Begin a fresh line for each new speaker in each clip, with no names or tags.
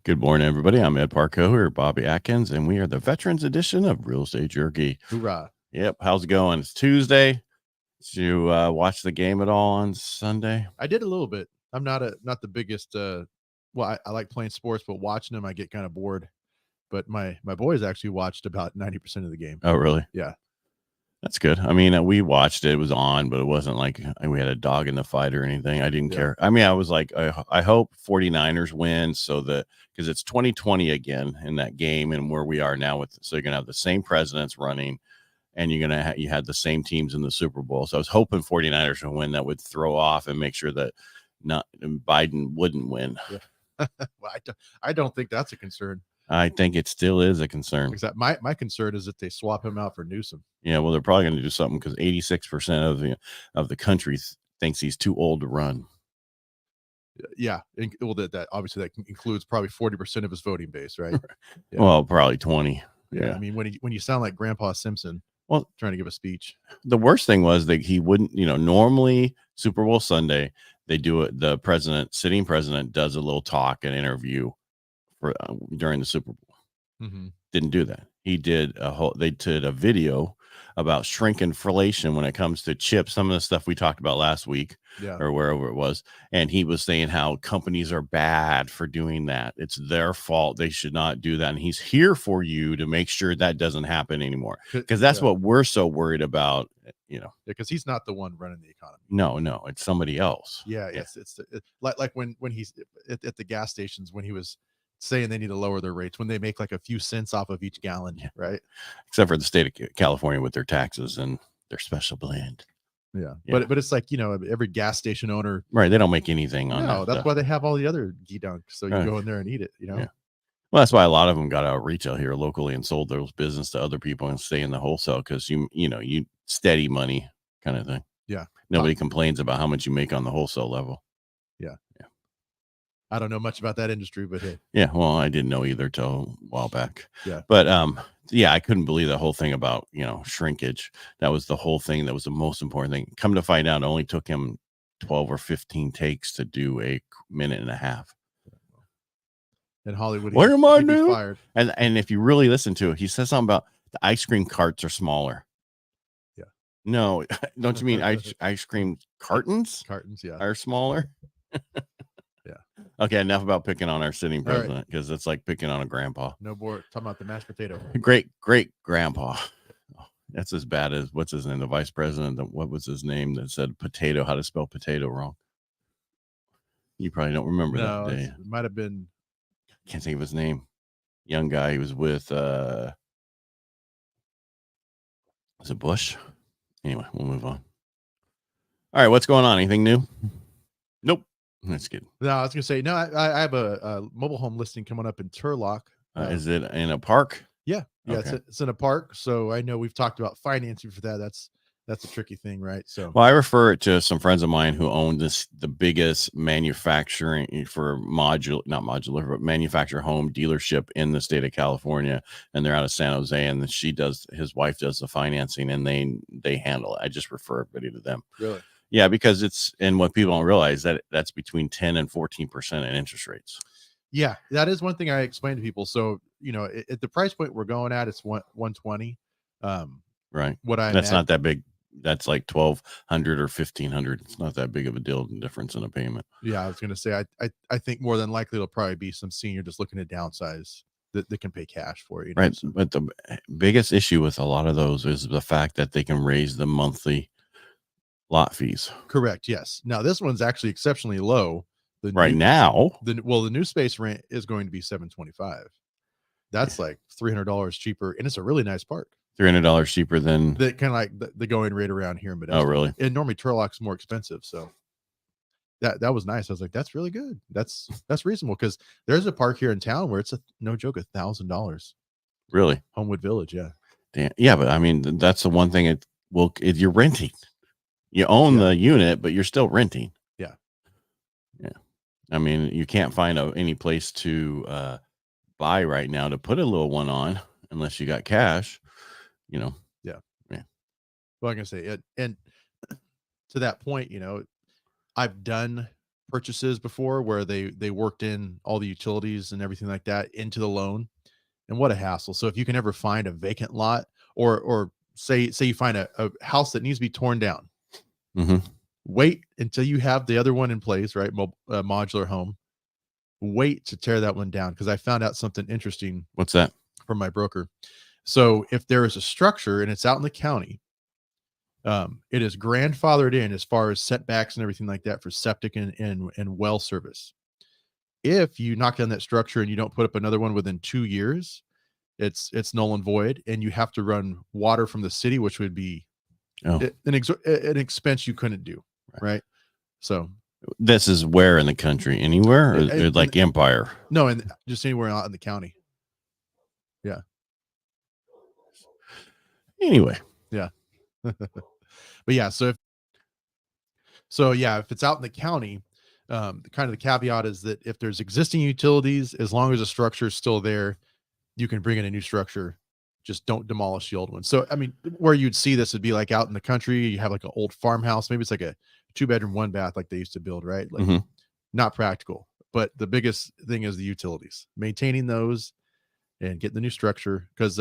Good morning, everybody. I'm Ed Parcaut here, Bobby Atkins, and we are the Veterans Edition of Real Estate Jerky.
Hoorah.
Yep. How's it going? It's Tuesday. Did you watch the game at all on Sunday?
I did a little bit. I'm not the biggest. I like playing sports, but watching them, I get kind of bored. But my boys actually watched about 90% of the game.
Oh, really?
Yeah.
That's good. I mean, we watched it. It was on, but it wasn't like we had a dog in the fight or anything. I didn't care. I mean, I was like, I hope 49ers win because it's 2020 again in that game and where we are now so you're going to have the same presidents running and you had the same teams in the Super Bowl. So I was hoping 49ers would win. That would throw off and make sure that Biden wouldn't win.
Yeah. Well, I don't think that's a concern.
I think it still is a concern.
Exactly. My concern is that they swap him out for Newsom.
Yeah, well, they're probably going to do something because 86% of the country thinks he's too old to run.
Yeah, well, that obviously that includes probably 40% of his voting base, right?
Yeah. Well, probably 20.
Yeah, I mean, when you sound like Grandpa Simpson, trying to give a speech.
The worst thing was that he wouldn't. Normally Super Bowl Sunday they do it. The sitting president, does a little talk and interview during the Super Bowl.
Mm-hmm.
Didn't do that. They did a video about shrinkflation when it comes to chips, some of the stuff we talked about last week or wherever it was. And he was saying how companies are bad for doing that. It's their fault. They should not do that. And he's here for you to make sure that doesn't happen anymore. Because that's what we're so worried about,
because he's not the one running the economy.
No, it's somebody else.
Yeah. It's like when he's at the gas stations, when he was saying they need to lower their rates when they make like a few cents off of each gallon, right?
Except for the state of California with their taxes and their special blend.
Yeah. But it's like, every gas station owner,
right? They don't make anything on that.
No, that's why they have all the other ghee-dunk. So you go in there and eat it,
Yeah. Well, that's why a lot of them got out of retail here locally and sold those business to other people and stay in the wholesale because you steady money kind of thing.
Yeah.
Nobody complains about how much you make on the wholesale level.
Yeah. I don't know much about that industry, but hey.
Yeah, well, I didn't know either till a while back.
Yeah.
But I couldn't believe the whole thing about, shrinkage. That was the whole thing. That was the most important thing. Come to find out, it only took him 12 or 15 takes to do a minute and a half.
In Hollywood,
what am I doing?
Fired.
And if you really listen to it, he says something about the ice cream carts are smaller.
Yeah.
No, don't you mean ice cream cartons?
Cartons, yeah,
are smaller.
Yeah.
Okay, enough about picking on our sitting president because it's like picking on a grandpa.
No more talking about the mashed potato.
Great grandpa. Oh, that's as bad as what's his name? The vice president. What was his name that said potato? How to spell potato wrong? You probably don't remember that day.
It might have been.
Can't think of his name. Young guy. He was with. Was it Bush? Anyway, we'll move on. All right, what's going on? Anything new? Nope. That's good.
No, I was gonna say no. I have a mobile home listing coming up in Turlock.
Is it in a park?
Yeah,
okay.
It's in a park. So I know we've talked about financing for that. That's a tricky thing, right? So
I refer it to some friends of mine who own the biggest manufacturing for manufacturer home dealership in the state of California, and they're out of San Jose. And his wife does the financing, and they handle it. I just refer everybody to them.
Really.
Yeah, because and what people don't realize that's between 10 and 14% in interest rates.
Yeah, that is one thing I explain to people. So, at the price point we're going at, it's 120.
Right.
That's
imagine, not that big. That's like 1,200 or 1,500. It's not that big of a deal difference in a payment.
Yeah, I was going to say, I think more than likely it'll probably be some senior just looking to downsize that can pay cash for it.
Right. So. But the biggest issue with a lot of those is the fact that they can raise the monthly lot fees.
Correct. Yes. Now this one's actually exceptionally low.
The
new space rent is going to be $725. That's like $300 cheaper, and it's a really nice park.
$300 cheaper than
the kind of like the going rate around here in Modesto.
Oh, really?
And normally Turlock's more expensive, so that was nice. I was like, that's really good. That's reasonable because there's a park here in town where it's no joke, $1,000.
Really?
Homewood Village, yeah.
Damn. Yeah, but I mean that's the one thing. You're renting. You own the unit, but you're still renting.
Yeah.
Yeah. I mean, you can't find any place to buy right now to put a little one on unless you got cash,
Yeah. Well, I'm going to say it. And to that point, I've done purchases before where they worked in all the utilities and everything like that into the loan. And what a hassle. So if you can ever find a vacant lot, or say you find a house that needs to be torn down,
Mm-hmm.
wait until you have the other one in place, right? Modular home. Wait to tear that one down, because I found out something interesting
What's that?
from my broker. So if there is a structure and it's out in the county, it is grandfathered in as far as setbacks and everything like that for septic and well service. If you knock down that structure and you don't put up another one within 2 years, it's null and void, and you have to run water from the city, which would be
Oh,
an expense you couldn't do, right? So
this is where in the country? Anywhere, or
and
like Empire?
no, and just anywhere out in the county. Yeah.
Anyway,
Yeah. But yeah, if it's out in the county, kind of the caveat is that if there's existing utilities, as long as the structure is still there, you can bring in a new structure. Just don't demolish the old one. So, I mean, where you'd see this would be like out in the country. You have like an old farmhouse. Maybe it's like a 2-bedroom, 1-bath, like they used to build, right? Like
mm-hmm.
not practical. But the biggest thing is the utilities, maintaining those and getting the new structure. Because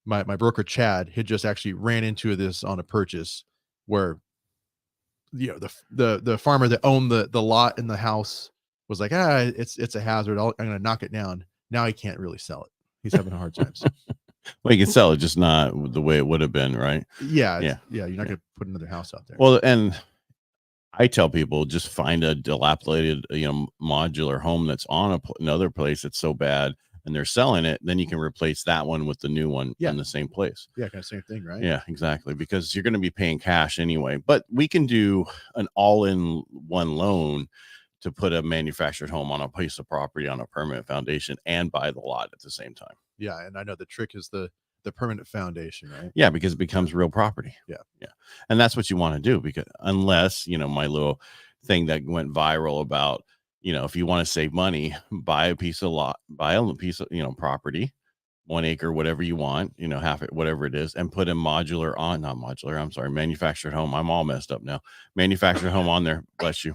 my broker Chad had just actually ran into this on a purchase where the farmer that owned the lot in the house was like, it's a hazard. I'm gonna knock it down. Now he can't really sell it. He's having a hard time.
Well, you can sell it, just not the way it would have been, right?
Yeah. You're not gonna put another house out there.
Well, and I tell people, just find a dilapidated, modular home that's on another place that's so bad and they're selling it. Then you can replace that one with the new one in the same place.
Yeah, kind of same thing, right?
Yeah, exactly. Because you're going to be paying cash anyway. But we can do an all-in-one loan to put a manufactured home on a piece of property on a permanent foundation and buy the lot at the same time.
Yeah, and I know the trick is the permanent foundation, right?
Yeah, because it becomes real property.
Yeah.
And that's what you want to do, because unless, my little thing that went viral about, if you want to save money, buy a piece of property, 1 acre, whatever you want, half it, whatever it is, and put a manufactured home. I'm all messed up now. Manufactured home on there. Bless you.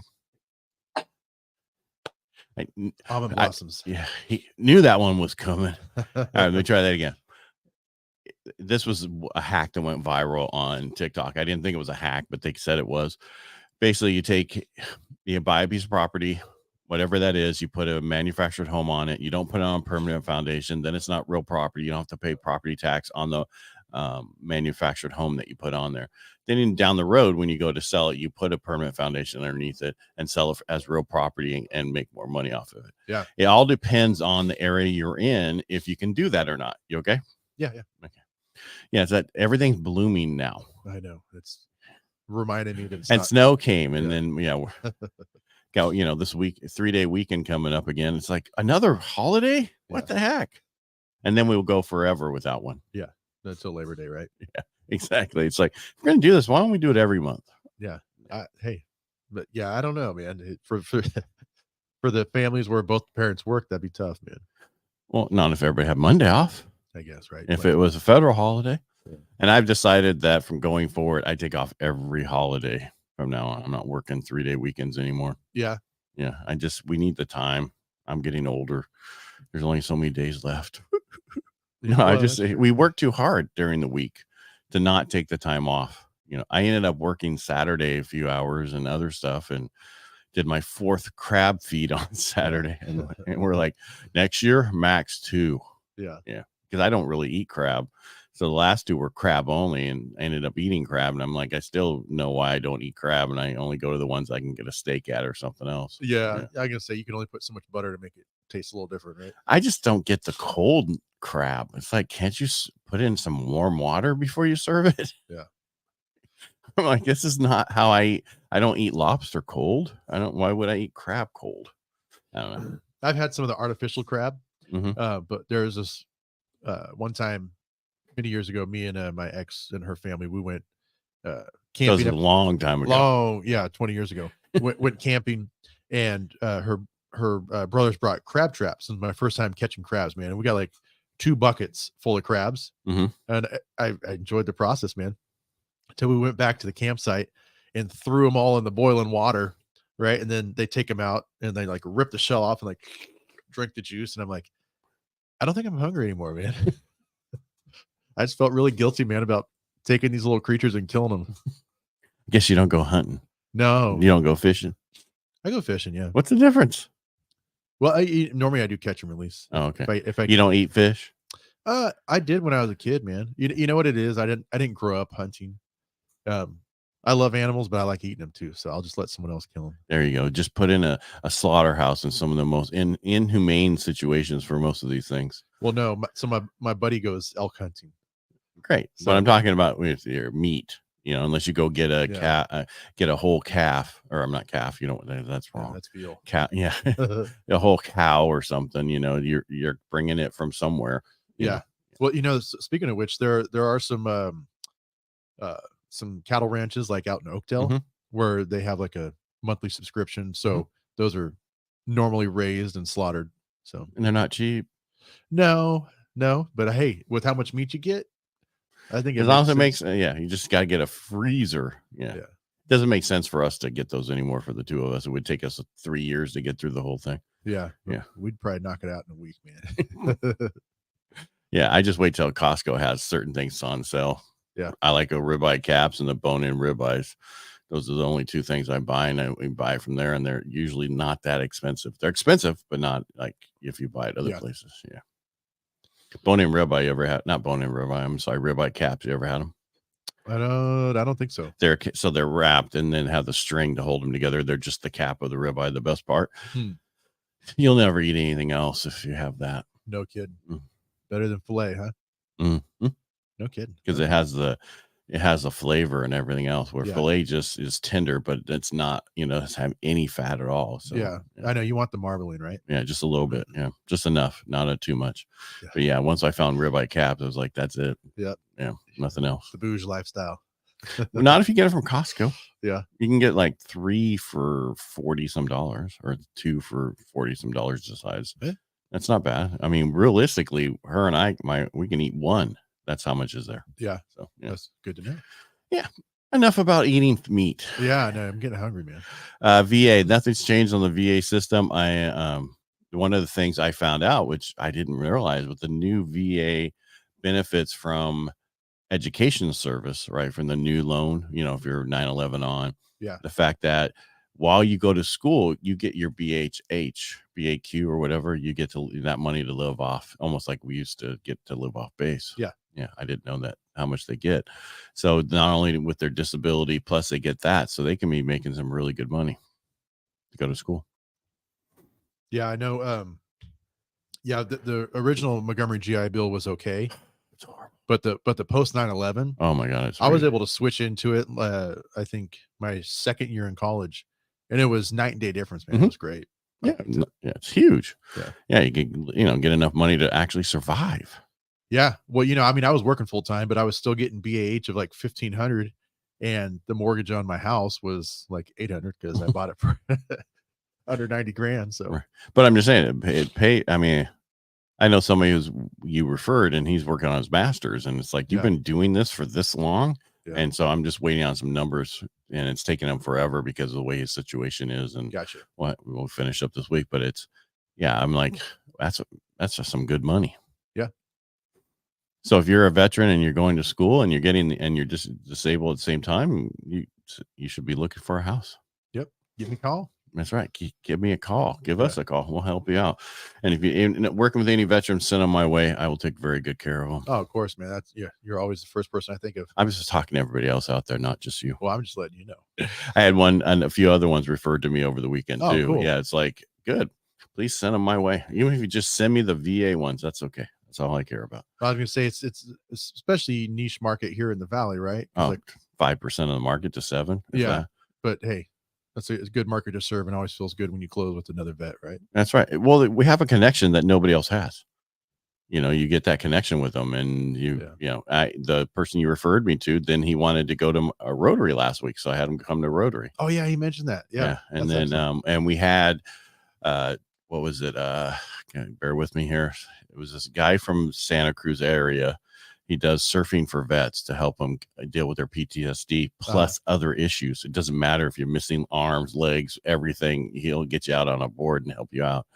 Almond blossoms.
He knew that one was coming. All right, let me try that again. This was a hack that went viral on TikTok. I didn't think it was a hack, but they said it was. Basically, you buy a piece of property, whatever that is, you put a manufactured home on it. You don't put it on a permanent foundation. Then it's not real property. You don't have to pay property tax on the manufactured home that you put on there. Then down the road, when you go to sell it, you put a permanent foundation underneath it and sell it as real property and make more money off of it.
Yeah.
It all depends on the area you're in, if you can do that or not. You okay?
Yeah.
Okay. Yeah, it's that everything's blooming now.
I know. It's reminded me that
snow came, and then we're got this week, 3-day weekend coming up again. It's like another holiday. What the heck? And then we'll go forever without one.
Yeah, until Labor Day, right?
Yeah, exactly. It's like, if we're gonna do this, why don't we do it every month?
Yeah. But yeah, I don't know, man. For the families where both parents work, that'd be tough, man.
Well, not if everybody had Monday off.
I guess, right?
If it was a federal holiday. And I've decided that from going forward, I take off every holiday from now on. I'm not working 3-day weekends anymore.
Yeah.
We need the time. I'm getting older. There's only so many days left. We work too hard during the week to not take the time off. I ended up working Saturday a few hours and other stuff, and did my 4th crab feed on Saturday. And we're like, next year, max 2.
Yeah.
Because I don't really eat crab. So the last 2 were crab only, and I ended up eating crab. And I'm like, I still know why I don't eat crab, and I only go to the ones I can get a steak at or something else.
Yeah. I can say you can only put so much butter to make it taste a little different, right?
I just don't get the cold crab. It's like, can't you put in some warm water before you serve it?
Yeah.
I'm like, this is not how I eat. I don't eat lobster cold. Why would I eat crab cold? I don't know.
I've had some of the artificial crab,
Mm-hmm.
but there's this one time many years ago, me and my ex and her family, we went camping.
That was a long time ago.
20 years ago. went camping, and her brothers brought crab traps. This was my first time catching crabs, man. And we got like 2 buckets full of crabs.
Mm-hmm.
And I enjoyed the process, man. Until we went back to the campsite and threw them all in the boiling water right? And then they take them out and they like rip the shell off and like drink the juice. And I'm like, I don't think I'm hungry anymore, man. I just felt really guilty, man, about taking these little creatures and killing them.
I guess you don't go hunting.
No,
You don't go fishing.
I go fishing. Yeah.
What's the difference?
Well, normally I do catch and release.
Oh, okay.
If I
you don't eat fish?
I did when I was a kid, man. You know what it is? I didn't grow up hunting. I love animals, but I like eating them too. So I'll just let someone else kill them.
There you go. Just put in a slaughterhouse in some of the most inhumane situations for most of these things.
Well, no. So my buddy goes elk hunting.
Great. So, but I'm talking about with your meat, unless you go get a cat, get a whole calf, or I'm not calf. That's wrong.
Yeah, that's veal.
Cat. Yeah. A whole cow or something, you're bringing it from somewhere.
Yeah. Well, speaking of which, there are some cattle ranches like out in Oakdale where they have like a monthly subscription. So those are normally raised and slaughtered. So,
and they're not cheap.
No, but hey, with how much meat you get, I think
as long as it makes, you just got to get a freezer. Yeah. It doesn't make sense for us to get those anymore for the two of us. It would take us 3 years to get through the whole thing.
Yeah. We'd probably knock it out in a week, man.
Yeah. I just wait till Costco has certain things on sale.
Yeah.
I like a ribeye caps and the bone-in ribeyes. Those are the only two things I buy, and we buy from there, and they're usually not that expensive. They're expensive, but not like if you buy at other places. Yeah. Bone-in ribeye, you ever had? Not bone-in ribeye. I'm sorry, ribeye caps. You ever had them?
I don't think so.
They're wrapped and then have the string to hold them together. They're just the cap of the ribeye, the best part. You'll never eat anything else if you have that.
No kidding. Better than filet, huh? No kidding.
Because it has the flavor and everything else, where filet just is tender, but it's not, doesn't have any fat at all. So
I know you want the marbling, right?
Yeah, just a little bit. Yeah, just enough, not too much. But once I found ribeye caps, I was like, that's it. Yeah, nothing else.
The bougie lifestyle.
Not if you get it from Costco.
Yeah,
you can get like 3 for $40 some, or 2 for $40 some the size. That's not bad. I mean, realistically, her and I, we can eat one. That's how much is there.
Yeah. So that's good to know.
Yeah. Enough about eating meat.
Yeah, no, I'm getting hungry, man.
VA, nothing's changed on the VA system. One of the things I found out, which I didn't realize, with the new VA benefits from education service, right? From the new loan, if you're 9/11 on, the fact that while you go to school, you get your BAQ or whatever, you get that money to live off, almost like we used to get to live off base. Yeah, I didn't know that, how much they get. So not only with their disability, plus they get that, so they can be making some really good money to go to school.
Yeah, I know. The original Montgomery GI Bill was okay.
It's horrible.
But the post 9/11,
oh my God,
I was able to switch into it. I think my second year in college, and it was night and day difference, man. It was great.
Yeah, it's huge. Yeah, you can get enough money to actually survive.
Yeah, well, I was working full time, but I was still getting BAH of like $1,500, and the mortgage on my house was like $800 because I bought it for under $90,000. So,
but I'm just saying it pay. I mean, I know somebody you referred, and he's working on his master's, and it's like, you've been doing this for this long. And so I'm just waiting on some numbers, and it's taking him forever because of the way his situation is. And
gotcha.
We'll finish up this week, but I'm like, that's just some good money.
Yeah.
So if you're a veteran and you're going to school and you're just disabled at the same time, you should be looking for a house.
Yep. Give me a call.
That's right. Give me a call. Give us a call. We'll help you out. And if you're working with any veterans, send them my way. I will take very good care of them.
Oh, of course, man. You're always the first person I think of.
I'm just talking to everybody else out there, not just you.
Well, I'm just letting you know.
I had one and a few other ones referred to me over the weekend too.
Cool.
Yeah, it's like, good. Please send them my way. Even if you just send me the VA ones, that's okay. That's all I care about.
I was gonna say it's especially niche market here in the Valley, right?
Like 5% of the market to 7%.
Yeah, but hey. It's a good market to serve, and always feels good when you close with another vet, right?
That's right. Well, we have a connection that nobody else has. You get that connection with them, and the person you referred me to, then he wanted to go to a Rotary last week, so I had him come to Rotary.
Oh yeah, he mentioned that. Yeah.
And then and we had what was it? Bear with me here. It was this guy from Santa Cruz area. He does surfing for vets to help them deal with their PTSD plus other issues. It doesn't matter if you're missing arms, legs, everything. He'll get you out on a board and help you out.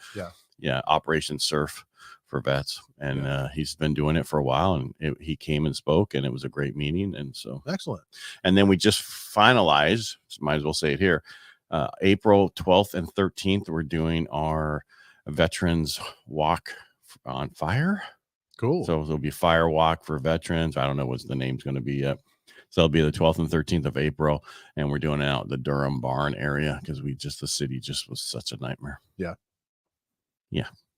Yeah. Operation Surf for vets. And he's been doing it for a while, and he came and spoke, and it was a great meeting. And so
excellent.
And then we just finalized, might as well say it here, April 12th and 13th, we're doing our Veterans Walk on Fire.
Cool.
So there'll be fire walk for veterans. I don't know what the name's going to be yet. So it'll be the 12th and 13th of April. And we're doing it out in the Durham barn area because the city just was such a nightmare.
Yeah.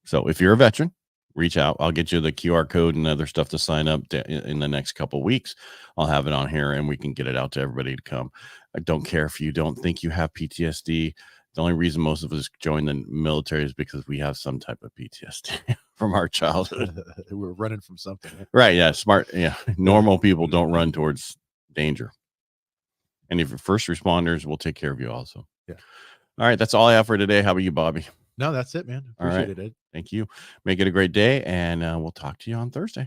So if you're a veteran, reach out. I'll get you the QR code and other stuff to sign up in the next couple of weeks. I'll have it on here and we can get it out to everybody to come. I don't care if you don't think you have PTSD. The only reason most of us join the military is because we have some type of PTSD from our childhood.
We're running from something.
Right. Yeah. Smart. Yeah. Normal people don't run towards danger. And if you're first responders, we'll take care of you also.
Yeah.
All right. That's all I have for today. How about you, Bobby?
No, that's it, man. Appreciate it, Ed.
Thank you. Make it a great day. And we'll talk to you on Thursday.